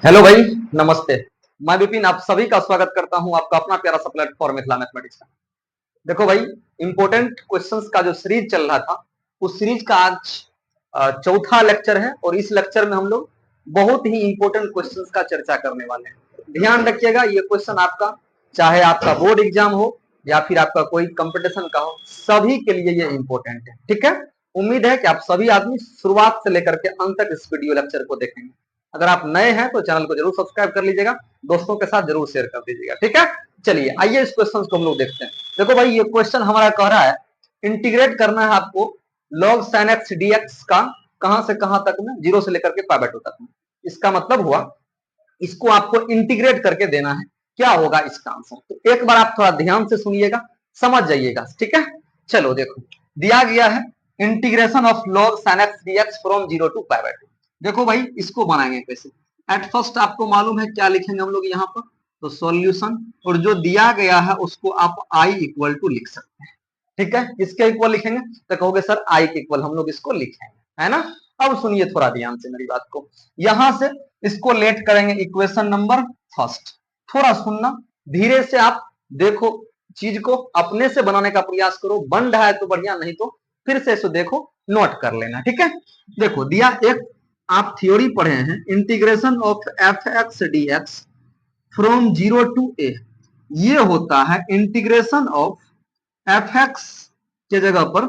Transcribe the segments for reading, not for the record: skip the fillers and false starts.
Hello भाई, नमस्ते। मैं विपिन आप सभी का स्वागत करता हूं आपका अपना प्यारा सा प्लेटफॉर्म मिथिला मैथमेटिक्स का। देखो भाई, इंपॉर्टेंट क्वेश्चंस का जो सीरीज चल रहा था उस सीरीज का आज चौथा लेक्चर है और इस लेक्चर में हम लोग बहुत ही इंपॉर्टेंट क्वेश्चंस का चर्चा करने वाले हैं। ध्यान रखिएगा, ये क्वेश्चन आपका चाहे आपका बोर्ड एग्जाम हो या फिर आपका कोई कंपटीशन का हो, सभी के लिए ये इंपॉर्टेंट है। ठीक है, उम्मीद है कि आप सभी आदमी शुरुआत से लेकर के अंत तक इस वीडियो लेक्चर को देखेंगे। अगर आप नए हैं तो चैनल को जरूर सब्सक्राइब कर लीजिएगा, दोस्तों के साथ जरूर शेयर कर दीजिएगा। ठीक है, चलिए आइए इस क्वेश्चन को हम लोग देखते हैं। देखो भाई, ये क्वेश्चन हमारा कह रहा है इंटीग्रेट करना है आपको log sin x dx का कहां से कहां तक में, 0 से लेकर के π/2 तक में। इसका मतलब हुआ इसको आपको इंटीग्रेट करके देना है, क्या होगा इसका आंसर। तो एक बार आप थोड़ा ध्यान से सुनिएगा, समझ जाइएगा। ठीक है, चलो देखो, दिया गया है integration of log sin x dx from 0 to π/2। देखो भाई, इसको बनाएंगे कैसे। एट फर्स्ट आपको मालूम है क्या लिखेंगे हम लोग यहाँ पर, तो सॉल्यूशन, और जो दिया गया है उसको आप i इक्वल टू लिख सकते हैं। ठीक है, किसके इक्वल लिखेंगे, तो कहोगे सर i के इक्वल हम लोग इसको लिखेंगे, है ना। अब सुनिए थोड़ा ध्यान से मेरी बात को, यहां से इसको लेट करेंगे इक्वेशन नंबर फर्स्ट। थोड़ा सुनना धीरे से, आप देखो चीज को अपने से बनाने का प्रयास करो, बन रहा है तो बढ़िया, नहीं तो फिर से इसको देखो, नोट कर लेना। ठीक है, देखो दिया एक, आप थ्योरी पढ़े हैं, integration of F x D X from 0 to A. ये होता है इंटीग्रेशन ऑफ एफ एक्स के जगह पर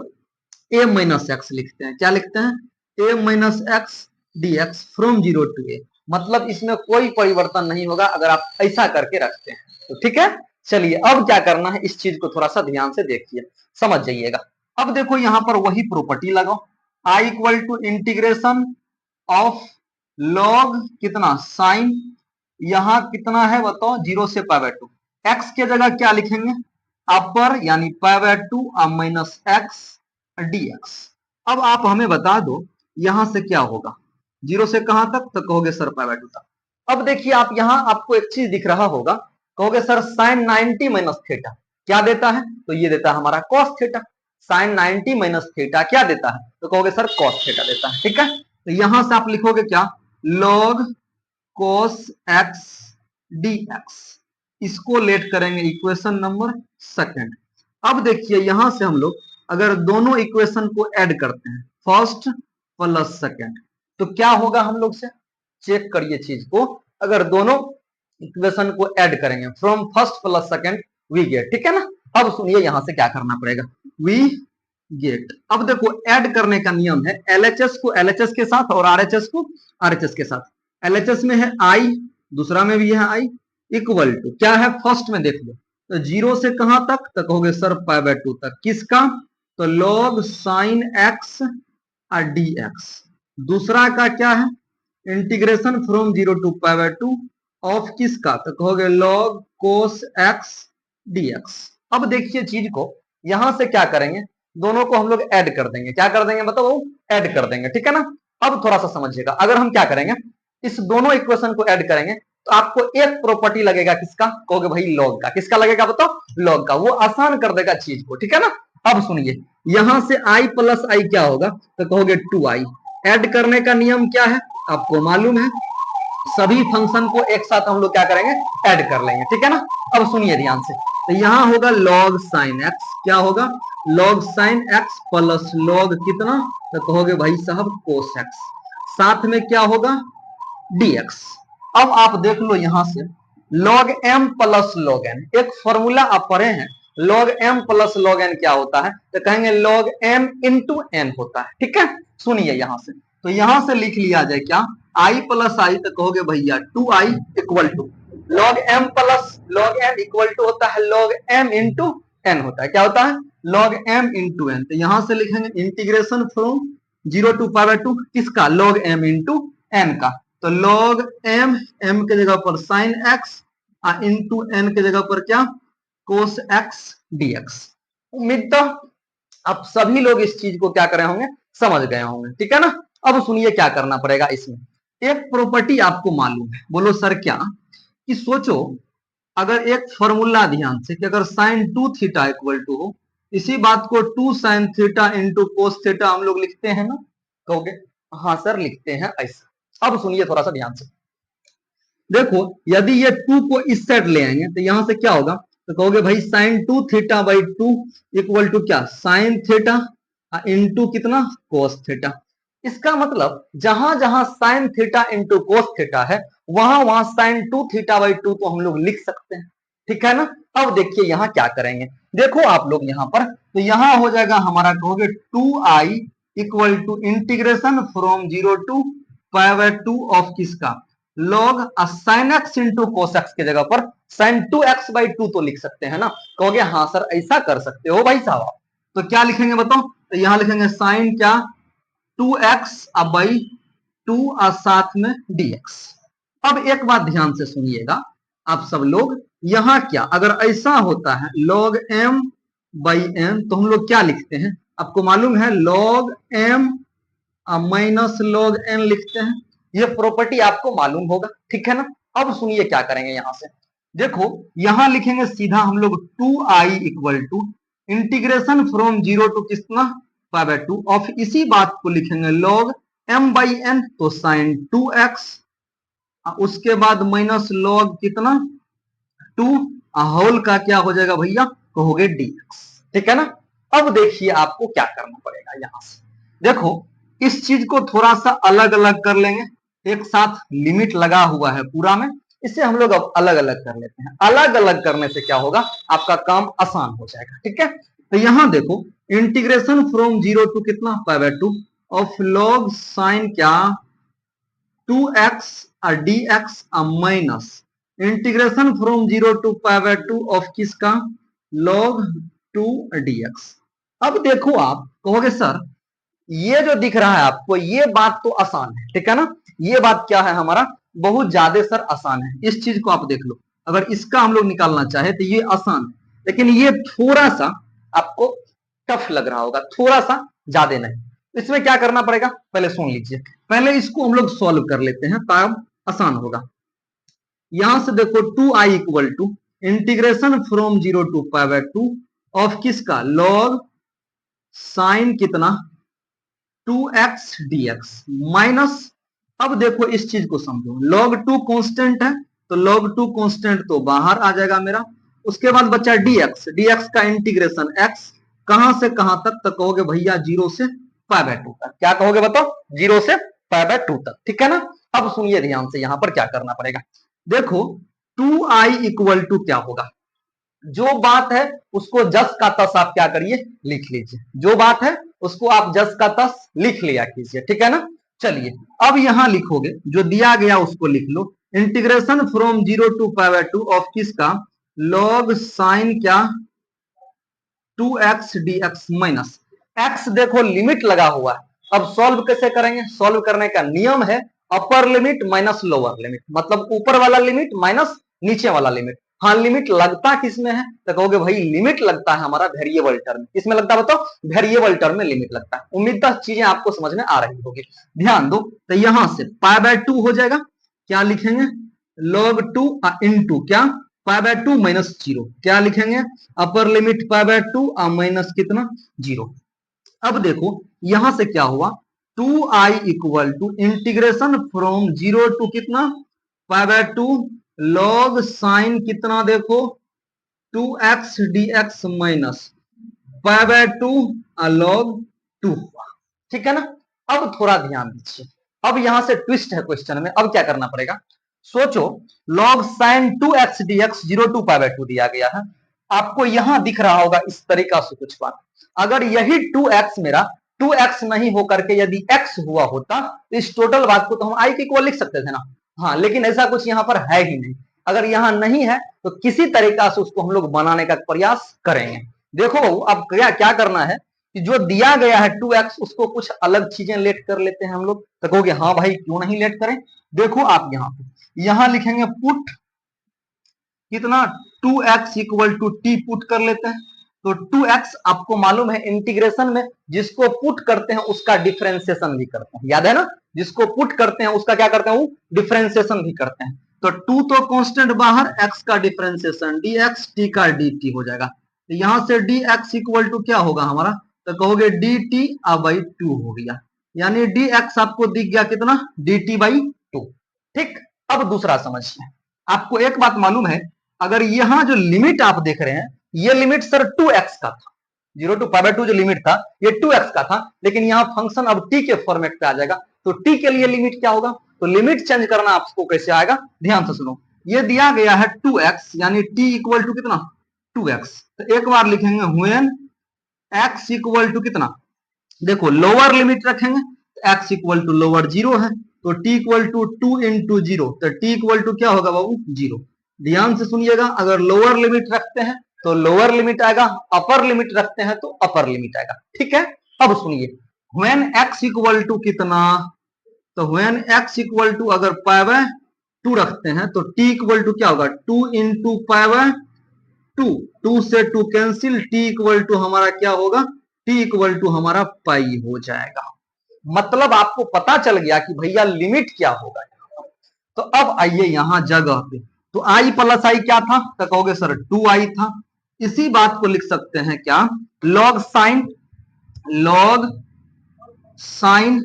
ए माइनस एक्स लिखते हैं। क्या लिखते हैं, A minus X D X from 0 to A. मतलब इसमें कोई परिवर्तन नहीं होगा अगर आप ऐसा करके रखते हैं तो। ठीक है, चलिए अब क्या करना है, इस चीज को थोड़ा सा ध्यान से देखिए, समझ जाइएगा। अब देखो यहां पर वही प्रॉपर्टी लगाओ, I equal to integration of log कितना साइन, यहां कितना है बताओ, 0 से π/2। एक्स के जगह क्या लिखेंगे, अपर यानी π/2 माइनस एक्स dx। अब आप हमें बता दो यहां से क्या होगा, 0 से कहां तक, तो कहोगे सर π/2 तक। अब देखिए आप यहां आपको एक चीज दिख रहा होगा, कहोगे सर साइन 90 माइनस थीटा क्या देता है, तो ये देता है हमारा cos theta. Sine 90 minus theta क्या देता है, तो कहोगे सर cos थीटा देता है। ठीक है, तो यहां से आप लिखोगे क्या, log cos x dx। इसको लेट करेंगे इक्वेशन नंबर सेकंड। अब देखिए यहां से हम लोग अगर दोनों इक्वेशन को ऐड करते हैं, फर्स्ट प्लस सेकंड, तो क्या होगा हम लोग से, चेक करिए चीज को। अगर दोनों इक्वेशन को ऐड करेंगे from first plus second we get. ठीक है ना, अब सुनिए यहां से क्या करना पड़ेगा, वी गेट। अब देखो ऐड करने का नियम है, एलएचएस को एलएचएस के साथ और आरएचएस को आरएचएस के साथ। एलएचएस में है आई, दूसरा में भी है आई, इक्वल टू क्या है, फर्स्ट में देख लो, तो 0 से कहां तक, तो कहोगे सर π/2 तक। किसका, तो log sin x dx। दूसरा का क्या है, इंटीग्रेशन फ्रॉम 0 टू π/2 ऑफ किसका, तो कहोगे log cos x dx। अब देखिए चीज को, यहां से क्या करेंगे, दोनों को हम लोग ऐड कर देंगे। क्या कर देंगे बताओ, ऐड कर देंगे। ठीक है ना, अब थोड़ा सा समझिएगा, अगर हम क्या करेंगे, इस दोनों इक्वेशन को ऐड करेंगे तो आपको एक प्रॉपर्टी लगेगा, किसका, कहोगे भाई लॉग का। किसका लगेगा बताओ, लॉग का। वो आसान कर देगा चीज को। ठीक है ना, अब सुनिए यहां से i प्लस आई क्या होगा, तो कहोगे 2i। ऐड करने का नियम क्या है आपको मालूम है, सभी फंक्शन को एक साथ हम लोग क्या करेंगे, ऐड कर लेंगे। ठीक है ना, अब सुनिए ध्यान से, तो यहां होगा log sin x, क्या होगा, log sin x plus log कितना, तो कहोगे भाई साहब cos x, साथ में क्या होगा dx। अब आप देख लो यहां से log m plus log n, एक फॉर्मूला आप पढ़े हैं, log m plus log n क्या होता है, तो कहेंगे log m इंटू n होता है। ठीक है, सुनिए यहां से, तो यहां से लिख लिया जाए क्या, i प्लस आई, तो कहोगे भैया 2i equal to log m plus log n equal to होता है log m इंटू n होता है। क्या होता है, log m इंटू n। तो यहां से लिखेंगे इंटीग्रेशन फ्रॉम 0 टू π/2 किसका, log m इंटू n का। तो log m, m के जगह पर sin x इंटू n के जगह पर क्या, cos x dx। उम्मीद तो आप सभी लोग इस चीज को क्या करे होंगे, समझ गए होंगे। ठीक है ना, अब सुनिए क्या करना पड़ेगा इसमें। एक प्रॉपर्टी आपको मालूम है, बोलो सर क्या, कि सोचो अगर एक फॉर्मूला ध्यान से, कि अगर साइन 2 थीटा इक्वल टू हो, इसी बात को 2 sign theta into cos theta हम लोग लिखते हैं ना, कहोगे हाँ सर लिखते हैं ऐसा। अब सुनिए थोड़ा सा ध्यान से, देखो यदि ये 2 को इस साइड ले आएंगे तो यहां से क्या होगा, तो कहोगे भाई sine 2 theta by 2 equal to क्या, साइन थीटा इंटू कितना, कोस थीटा। इसका मतलब जहां जहां sine theta into cos theta है वहां वहां साइन 2 थीटा बाई 2 को हम लोग लिख सकते हैं, ठीक है ना। अब देखिए यहां क्या करेंगे, देखो आप लोग यहां पर, तो यहां हो जाएगा हमारा, कहोगे 2i equal to integration from 0 to pi by 2 of किसका, log sine X into cos X की जगह पर साइन 2x बाई 2 तो लिख सकते हैं ना। कहोगे हाँ सर ऐसा कर सकते हो भाई साहब, तो क्या लिखेंगे बताओ, तो यहां लिखेंगे साइन क्या 2x अब बाई 2 और साथ में dx। अब एक बात ध्यान से सुनिएगा आप सब लोग, यहां क्या अगर ऐसा होता है log m बाई n तो हम लोग क्या लिखते हैं, आपको मालूम है log m minus log n लिखते हैं, ये प्रॉपर्टी आपको मालूम होगा, ठीक है ना। अब सुनिए क्या करेंगे यहां से, देखो यहां लिखेंगे सीधा हम लोग 2i equal to integration from 0 to कितना पाई बाय 2 ऑफ, इसी बात को लिखेंगे log m बाई n तो साइन 2x, उसके बाद माइनस log कितना 2 होल का क्या हो जाएगा भैया, कहोगे dx, ठीक है ना। अब देखिए आपको क्या करना पड़ेगा, यहां से देखो इस चीज को थोड़ा सा अलग अलग कर लेंगे, एक साथ लिमिट लगा हुआ है पूरा में, इसे हम लोग अब अलग अलग कर लेते हैं। अलग अलग करने से क्या होगा, आपका काम आसान हो जाएगा, ठीक है। तो यहां देखो इंटीग्रेशन फ्रॉम 0 टू कितना pi by 2 of log sine क्या 2x और dx minus integration from 0 to pi by 2 of किसका log 2 dx। अब देखो आप कहोगे सर ये जो दिख रहा है आपको ये बात तो आसान है, ठीक है ना, ये बात क्या है हमारा बहुत ज्यादा सर आसान है, इस चीज को आप देख लो, अगर इसका हम लोग निकालना चाहे तो ये आसान है, लेकिन ये थोड़ा सा आपको टफ लग रहा होगा, थोड़ा सा ज्यादा नहीं। इसमें क्या करना पड़ेगा पहले सुन लीजिए, पहले इसको हम लोग सॉल्व कर लेते हैं तब आसान होगा। यहां से देखो 2i equal to integration from 0 to pi by 2 of किसका log साइन कितना 2x dx माइनस, अब देखो इस चीज को समझो log 2 कांस्टेंट है तो log 2 कांस्टेंट तो बाहर आ जाएगा मेरा, उसके बाद बचा dx, dx का इंटीग्रेशन x कहां से कहां तक, तो कहोगे भैया 0 से पाई बाय 2 तक, क्या कहोगे बताओ 0 से पाई बाय 2 तक, ठीक है ना। अब सुनिए ध्यान से यहां पर क्या करना पड़ेगा, देखो 2i इक्वल टू क्या होगा, जो बात है उसको जस का तस आप क्या करिए लिख लीजिए, जो बात है उसको आप जस का तस लिख लिया कीजिए, ठीक है ना। चलिए अब यहां लिखोगे जो दिया गया उसको लिख लो, integration from 0 to pi by 2 of किसका log साइन क्या 2x dx माइनस x, देखो लिमिट लगा हुआ है, अब सॉल्व कैसे करेंगे, सॉल्व करने का नियम है upper limit minus lower limit, मतलब ऊपर वाला लिमिट माइनस नीचे वाला लिमिट। हाँ लिमिट लगता किसमें है, तो कहोगे भाई लिमिट लगता है हमारा वेरिएबल टर्म, किसमें लगता है बताओ, वेरिएबल टर्म में लिमिट लगता है। उम्मीद है चीजें आपको समझ में आ रही होगी, ध्यान दो, तो यहां से पाई बाय 2 हो जाएगा, क्या लिखेंगे log 2 इंटू क्या पाई बाय 2 माइनस 0, क्या लिखेंगे upper limit pi by 2 minus कितना 0। अब देखो यहां से क्या हुआ 2i equal to integration from 0 to कितना पाई बाय 2 log साइन कितना देखो 2x dx minus pi by 2 log 2 हुआ, ठीक है ना। अब थोड़ा ध्यान दीजिए, अब यहां से ट्विस्ट है क्वेश्चन में, अब क्या करना पड़ेगा सोचो, log sin 2x dx 0 to pi by 2 दिया गया है, आपको यहां दिख रहा होगा इस तरीका से कुछ बात, अगर यही 2x मेरा 2x नहीं होकर के यदि x हुआ होता तो इस टोटल बात को तो हम i के इक्वल लिख सकते थे ना, हाँ लेकिन ऐसा कुछ यहाँ पर है ही नहीं, अगर यहाँ नहीं है तो किसी तरीका से उसको हम लोग बनाने का प्रयास करेंगे। देखो अब क्या क्या करना है कि जो दिया गया है 2x उसको कुछ अलग चीजें लेट कर लेते हैं हम लोग, तो कहोगे हाँ भाई क्यों नहीं लेट करें, देखो आप यहाँ पे यहां लिखेंगे पुट कितना 2x equal to T put कर लेते हैं, तो 2x आपको मालूम है इंटीग्रेशन में जिसको पुट करते हैं उसका डिफरेंशिएशन भी करते हैं, याद है ना, जिसको पुट करते हैं उसका क्या करते हैं वो डिफरेंशिएशन भी करते हैं, तो 2 तो कांस्टेंट बाहर, x का डिफरेंशिएशन dx t का dt हो जाएगा, तो यहां से dx इक्वल टू क्या होगा हमारा, तो कहोगे dt बाई 2 हो गया, यानी dx आपको दिख गया कितना dt बाई 2, ठीक। अब दूसरा समझिए, आपको एक बात मालूम है, अगर यहां जो लिमिट आप देख रहे हैं, ये लिमिट सर 2x का था, 0 to पाई बाय 2 जो लिमिट था ये 2x का था, लेकिन यहाँ फंक्शन अब t के फॉर्मेट पे आ जाएगा, तो t के लिए लिमिट क्या होगा, तो लिमिट चेंज करना आपको कैसे आएगा, ध्यान से सुनो, ये दिया गया है 2x यानी t इक्वल टू कितना 2x, तो एक बार लिखेंगे व्हेन x इक्वल टू कितना, देखो लोअर लिमिट रखेंगे तो x इक्वल टू लोअर 0 है, तो t इक्वल टू 2 इंटू 0, तो t इक्वल टू क्या होगा बाबू 0। ध्यान से सुनिएगा, अगर लोअर लिमिट रखते हैं तो लोअर लिमिट आएगा, अपर लिमिट रखते हैं तो अपर लिमिट आएगा, ठीक है। अब सुनिए, व्हेन x इक्वल टू कितना, तो व्हेन x इक्वल टू अगर पाई बाय 2 रखते हैं तो t इक्वल टू क्या होगा 2 इंटू पाई बाय 2, 2 से 2 कैंसिल, t इक्वल टू हमारा क्या होगा, t इक्वल टू हमारा पाई हो जाएगा। मतलब आपको पता चल गया कि भैया लिमिट क्या होगा। तो अब आइए यहां जगह पे, तो i प्लस आई क्या था, तो कहोगे सर 2i था, इसी बात को लिख सकते हैं क्या, log sign, log sign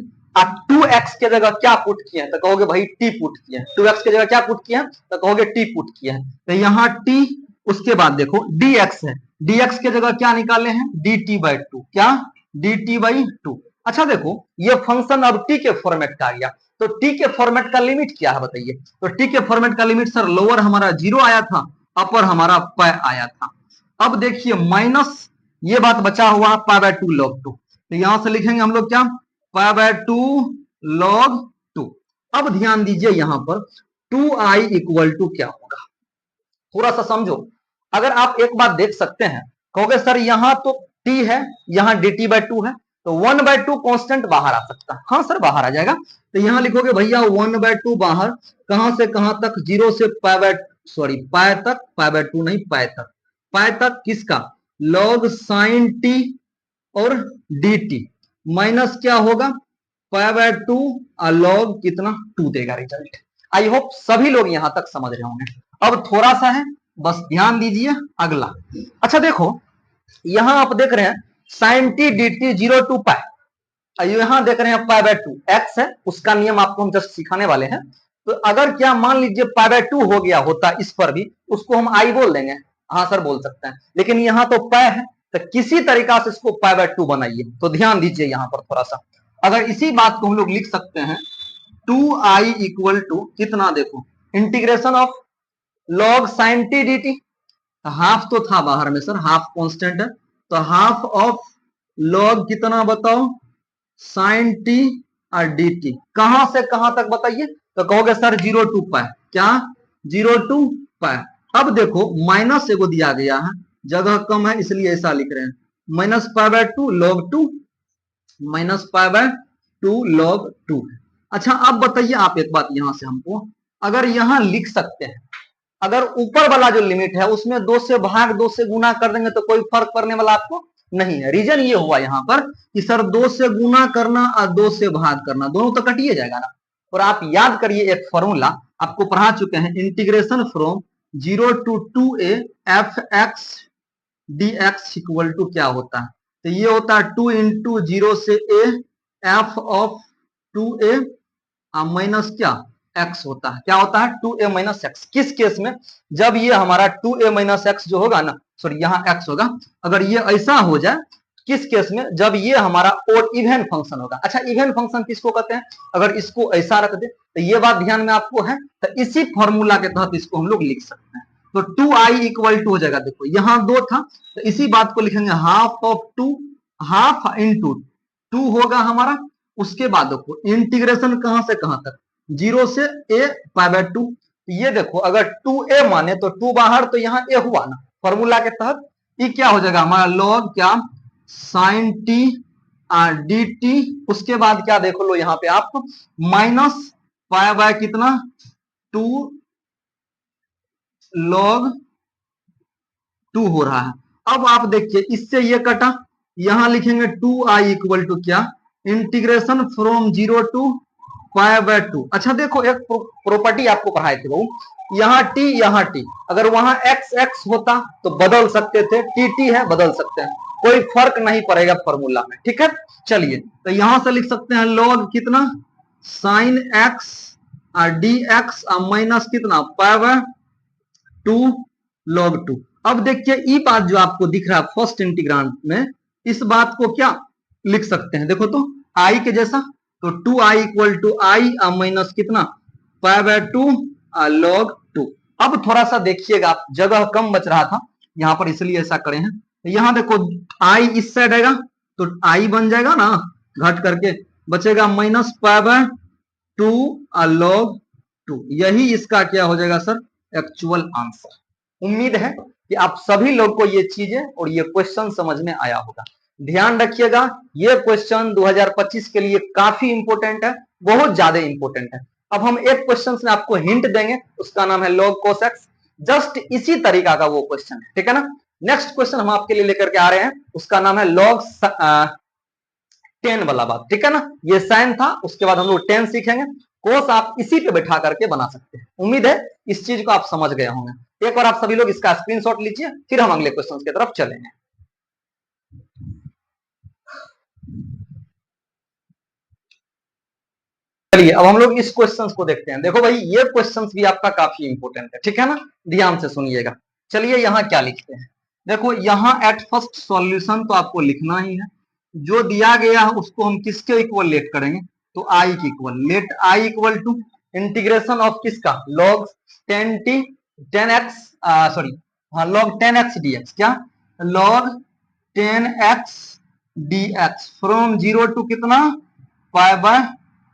2x के जगह क्या पुट किए हैं, तो कहोगे भाई t पुट किए हैं, 2x के जगह क्या पुट किए हैं, तो कहोगे t पुट किए हैं, तो यहाँ t, उसके बाद देखो dx है, dx के जगह क्या निकाले हैं dt बाई 2, क्या dt बाई 2। अच्छा देखो ये फंक्शन अब t के फॉर्मेट का आ गया, तो t के फॉर्मेट का लिमिट क्या है बताइए, तो t के फॉर्मेट का लिमिट सर लोअर हमारा 0 आया था, अपर हमारा पाई आया था। अब देखिए माइनस ये बात बचा हुआ पाई बाय 2 log 2, तो यहां से लिखेंगे हम लोग क्या पाई बाय 2 log 2। अब ध्यान दीजिए यहां पर 2i इक्वल टू क्या होगा, थोड़ा सा समझो, अगर आप एक बात देख सकते हैं, कहोगे सर यहां तो t है, यहां dt बाय 2 है, तो 1 बाय 2 कॉन्स्टेंट बाहर आ सकता है, हाँ सर बाहर आ जाएगा, तो यहां लिखोगे भैया 1 बाय 2 बाहर, कहां से कहां तक, 0 से पाई बाय सॉरी पाई तक, पाई बाय 2 नहीं पाई तक, पाई तक किसका लॉग साइन t और dt माइनस क्या होगा पाई बाय 2 लॉग कितना 2 देगा रिजल्ट। आई होप सभी लोग यहां तक समझ रहे होंगे। अब थोड़ा सा है, बस ध्यान दीजिए अगला। अच्छा देखो यहां आप देख रहे हैं sine T D T 0 to pi, यहां देख रहे हैं पाई बाय 2 एक्स है, उसका नियम आपको हम जस्ट सिखाने वाले हैं। तो अगर क्या मान लीजिए पाई बाय 2 हो गया होता इस पर भी, उसको हम आई बोल देंगे, हाँ सर बोल सकते हैं, लेकिन यहाँ तो पाई है, तो किसी तरीका से इसको पाई बाय 2 बनाइए। तो ध्यान दीजिए यहां पर थोड़ा सा, अगर इसी बात को हम लोग लिख सकते हैं 2i इक्वल टू कितना, देखो integration of log sign T D T, half तो था बाहर में सर, हाफ कांस्टेंट है, तो हाफ ऑफ लॉग कितना बताओ साइन टी और डी टी, कहां से कहां तक बताइए, तो कहोगे सर 0 टू पाई, क्या 0 टू पाई। अब देखो माइनस एगो दिया गया है, जगह कम है इसलिए ऐसा लिख रहे हैं, minus pi by 2 log 2, minus pi by 2 log 2। अच्छा अब बताइए आप एक बात यहां से हमको, अगर यहां लिख सकते हैं, अगर ऊपर वाला जो लिमिट है उसमें 2 से भाग 2 से गुना कर देंगे तो कोई फर्क पड़ने वाला आपको नहीं है। रीजन ये हुआ यहाँ पर कि सर 2 से गुना करना और 2 से भाग करना दोनों तो कटिए जाएगा ना। और आप याद करिए एक फॉर्मूला आपको पढ़ा चुके हैं, integration from 0 to 2a f x D x equal to क्या होता है, तो ये होता है 2 इंटू 0 से a F of 2a minus क्या x होता है, क्या होता है 2a माइनस एक्स। किस केस में, जब ये हमारा 2a माइनस एक्स जो होगा ना, सॉरी यहाँ x होगा, अगर ये ऐसा हो जाए, किस केस में, जब ये हमारा और इवन फंक्शन होगा। अच्छा इवन फंक्शन किसको कहते हैं, अगर इसको ऐसा रख दे तो ये बात ध्यान में आपको है, तो इसी फॉर्मूला के तहत इसको हम लोग लिख सकते हैं। तो 2i इक्वल टू हो जाएगा, देखो यहाँ 2 था तो इसी बात को लिखेंगे हाफ ऑफ 2, हाफ इंटू 2 होगा हमारा, उसके बाद देखो इंटीग्रेशन कहां से कहां तक 0 से a पाई बाय 2, ये देखो अगर 2a माने तो 2 बाहर, तो यहाँ a हुआ ना फॉर्मूला के तहत, ये क्या हो जाएगा हमारा लॉग क्या साइन टी डी टी, उसके बाद क्या देखो लो यहाँ पे आप माइनस पाई बाय कितना 2 लॉग 2 हो रहा है। अब आप देखिए इससे ये कटा, यहां लिखेंगे 2i इक्वल टू क्या integration from 0 to pi by 2। अच्छा देखो एक प्रॉपर्टी आपको पढ़ाए थे वो, यहाँ t, अगर वहां x x होता तो बदल सकते थे, t है बदल सकते हैं, कोई फर्क नहीं पड़ेगा फॉर्मूला में, ठीक है। चलिए तो यहां से लिख सकते हैं लॉग कितना sine x d x minus कितना पाई बाय 2 log 2। अब देखिए ये बात जो आपको दिख रहा है फर्स्ट इंटीग्रांड में, इस बात को क्या लिख सकते हैं, देखो तो आई के जैसा, तो 2i equal to I minus कितना पाई बाय 2 log 2। अब थोड़ा सा देखिएगा, आप जगह कम बच रहा था यहां पर, इसलिए ऐसा करे हैं। यहां देखो आई इस साइड आएगा तो आई बन जाएगा ना, घट करके बचेगा माइनस पाई बाय 2 log 2। यही इसका क्या हो जाएगा सर, एक्चुअल आंसर। उम्मीद है कि आप सभी लोग को ये चीजें और ये क्वेश्चन समझ में आया होगा। ध्यान रखिएगा, ये क्वेश्चन 2025 के लिए काफी इंपॉर्टेंट है, बहुत ज्यादा इंपॉर्टेंट है। अब हम एक क्वेश्चन में आपको हिंट देंगे, उसका नाम है log cos x। जस्ट इसी तरीका का वो क्वेश्चन है, ठीक है ना। नेक्स्ट क्वेश्चन हम आपके लिए लेकर के आ रहे हैं, उसका नाम है log 10 वाला बात, ठीक है ना। ये साइन था, उसके बाद हम लोग 10 सीखेंगे। कोस आप इसी पे बैठा करके बना सकते हैं। उम्मीद है इस चीज को आप समझ गए होंगे। एक बार आप सभी लोग इसका स्क्रीनशॉट लीजिए, फिर हम अगले क्वेश्चन की तरफ चलेंगे। चलिए अब हम लोग इस क्वेश्चन को देखते हैं। देखो भाई ये क्वेश्चन भी आपका काफी इंपॉर्टेंट है, ठीक है ना, ध्यान से सुनिएगा। चलिए यहाँ क्या लिखते हैं, देखो यहाँ एट फर्स्ट सॉल्यूशन तो आपको लिखना ही है। जो दिया गया है उसको हम किसके इक्वल लेट करेंगे, तो आई के equal. Let I equal to integration of किसका, log 10t 10x सॉरी हाँ log 10x dx, क्या log 10x dx from 0 to कितना पाई बाय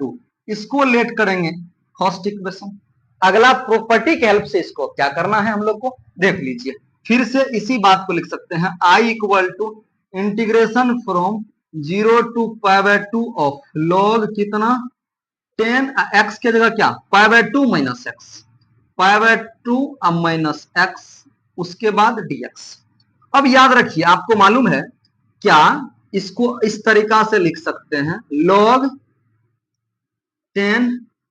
2। इसको लेट करेंगे फर्स्ट इक्वेशन। अगला प्रॉपर्टी के हेल्प से इसको क्या करना है हम लोग को देख लीजिए। फिर से इसी बात को लिख सकते हैं, I equal to integration from 0 to pi by 2 of log कितना 10 x के जगह क्या pi by 2 minus X, pi by 2 minus X, उसके बाद dx। अब याद रखिए, आपको मालूम है क्या, इसको इस तरीका से लिख सकते हैं log 10।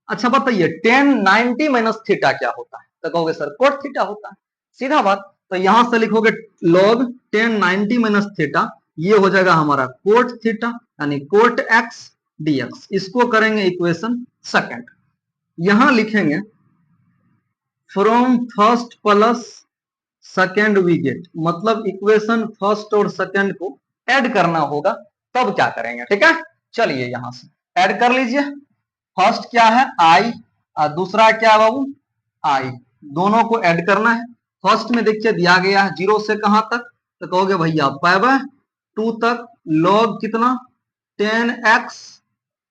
अच्छा बताइए 10 90 माइनस थीटा क्या होता है, तो कहोगे सर कोट थीटा होता है, सीधा बात। तो यहां से लिखोगे log 10 90 माइनस थीटा, ये हो जाएगा हमारा कोट थीटा यानी कोट एक्स dx। इसको करेंगे इक्वेशन सेकंड। यहां लिखेंगे from first plus second we get, मतलब इक्वेशन फर्स्ट और सेकंड को ऐड करना होगा, तब क्या करेंगे, ठीक है। चलिए यहां से ऐड कर लीजिए। फर्स्ट क्या है आई और दूसरा क्या है बाबू आई, दोनों को ऐड करना है। फर्स्ट में देखिए दिया गया है 0 से कहां तक, तो कहोगे भैया पाई बाय 2 तक, log कितना 10x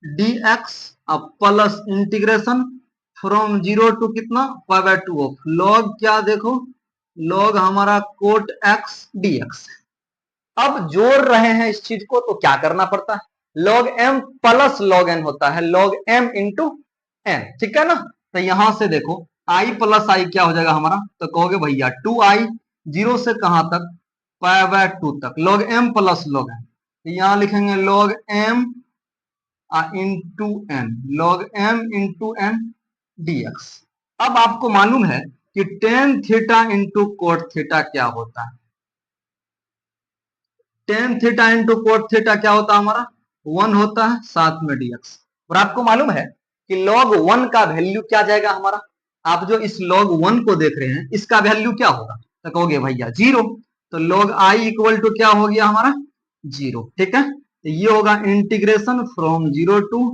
dx अब प्लस इंटीग्रेशन फ्रॉम 0 टू कितना पाई बाय 2 ऑफ log क्या देखो log हमारा कोट x dx। अब जोड़ रहे हैं इस चीज को तो क्या करना पड़ता है, log m plus log n होता है, log m इंटू n, ठीक है ना। तो यहां से देखो i प्लस आई क्या हो जाएगा हमारा, तो कहोगे भैया 2i 0 से कहां तक पाई बाय 2 तक, log m plus log n। तो यहां लिखेंगे log m into n, log m into n dx। अब आपको मालूम है कि tan theta into cot theta क्या होता है, tan theta into cot theta क्या होता है हमारा 1 होता है, साथ में dx। और आपको मालूम है कि log 1 का वैल्यू क्या जाएगा हमारा, आप जो इस log 1 को देख रहे हैं इसका वैल्यू क्या होगा, तो कहोगे भैया 0, तो log i इक्वल टू क्या हो गया हमारा 0, ठीक है। तो ये होगा integration from 0 to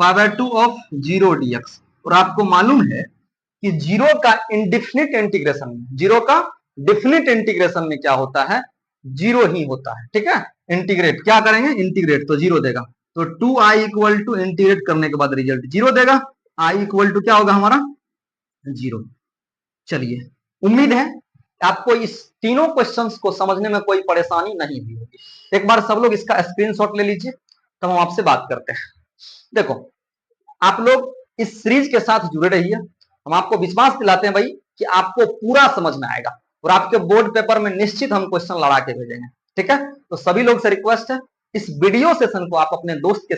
pi by 2 of 0 dx। और आपको मालूम है कि 0 का इंडिफिनिट इंटीग्रेशन में, 0 का डिफिनिट इंटीग्रेशन में क्या होता है 0 ही होता है, ठीक है। इंटीग्रेट क्या करेंगे, इंटीग्रेट तो 0 देगा, तो 2i इक्वल टू इंटीग्रेट करने के बाद रिजल्ट 0 देगा, i इक्वल टू क्या होगा हमारा 0। चलिए उम्मीद है आपको इस तीनों क्वेश्चंस को समझने में कोई परेशानी नहीं हुई होगी। एक बार सब लोग इसका स्क्रीनशॉट ले लीजिए, तब हम आपसे बात करते हैं। देखो आप लोग इस सीरीज के साथ जुड़े रहिए, हम आपको विश्वास दिलाते हैं भाई कि आपको पूरा समझ में आएगा और आपके बोर्ड पेपर में निश्चित हम क्वेश्चन लड़ा के भेजेंगे, ठीक है। तो सभी लोग से रिक्वेस्ट है, इस वीडियो सेशन को आप अपने दोस्त के